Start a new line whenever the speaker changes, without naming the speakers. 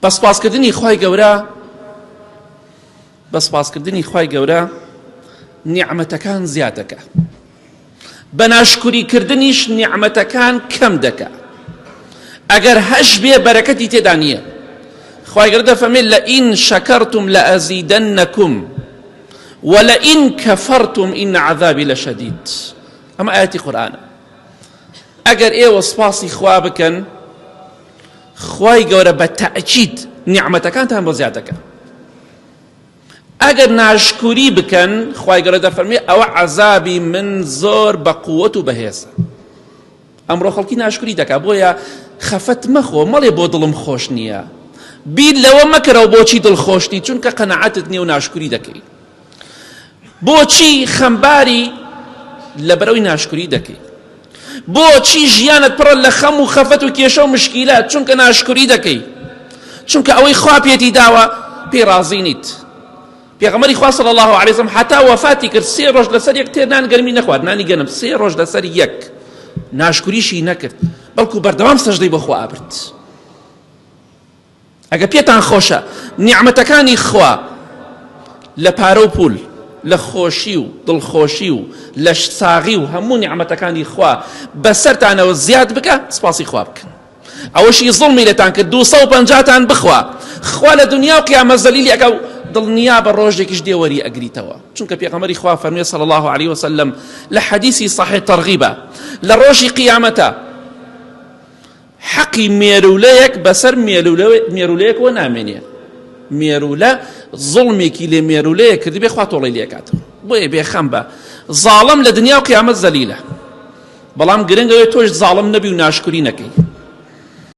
بەسپاسکردنی خوای گەورە بەسپاسکردنی خوای گەورە نیعمەتەکان زیاد دەکا، بە ناشکریکردنیش نیعمەتەکان کەم دەکا. ئەگەر هەش بێ بەرەکەتی تێدا نییە. خوای گەورە دەفەرمێت لئین شەکەرتم لەئەزیدەنەکم وەلئین کەفەرتم ئین عەذابی لەشەدید. ئەمە ئاەتی قورئانە. ئەگەر ئێوە سپاسی خوا بکەن، خوای گەورە بە تەئکید نیعمەتەکانتان بۆ زیاد دەکا. ئەگەر ناشکوری بکەن، خوای گەورە دەفەرمێت ئەوە عەذابی من زۆر بە قووەت و بەهێزە. ئەمڕۆ خەڵکی ناشکری دەکا، بۆیە خەفەت مەخۆ، مەڵێ بۆ دڵم خۆش نییە. بیر لەوە مەکەرەوە بۆچی دڵخۆشنی، چونکە قەنەعەتت نییە و ناشکری دەکەی. بۆچی خەمباری لەبەرەوەی ناشکری دەکەی؟ بۆچی ژیانت پڕە لە خەم و خەفەت و کێشە و مشکیلات؟ چونکە ناشکری دەکەی. چونکە ئەوەی خوا پێتی داوە پێی رازی نیت. پێغەمبەری خوا صلی الله علیه وسلم حتا وەفاتی کرد، 3 ڕۆژ لەسەر یەک تێر نان گەرمی نەخوارد، نانی گەنم 3 ڕۆژ لەسەر یەک، ناشکریشی نەکرد، بەڵکو بەردەوام سەجدەی بۆ خوا ئابرد. ئەگە پێتان خۆشە نیعمەتەکانی خوا لە پارە و پول، لە خۆشی و دڵخۆشی و لە ساغی و هەموو نیعمەتەکانی خوا بەسەرتانەوە زیاد بکە، سپاسی خوا بکەن. ئەوەشی زوڵمی لێتان کرد 250تان بخوا، خوا لە دنیا و قیامەت زەلیلی ئەکا و دڵنیا بە ڕۆژێکیش دێوەری ئەگریتەوە. چونکە پێغەمبەری خوا فەرمووی صلی الله علیه وسلم لە حەدیثی صحیح تەرغیبە، لە ڕۆژی قیامەتە حەقی مێرولەیەک بەسەر مێرولەیەکەوە نامێنێ. مێرولە زوڵمێکی لێ مێرولەیە کردی بێ خوا تۆڵەی لێکاتەوە. بۆیە بێخەم بە زاڵم لە دنیا و قیامەت زەلیلە، بەڵام گرنگەوەی تۆش زاڵم نەبی و ناشکری نەکەی.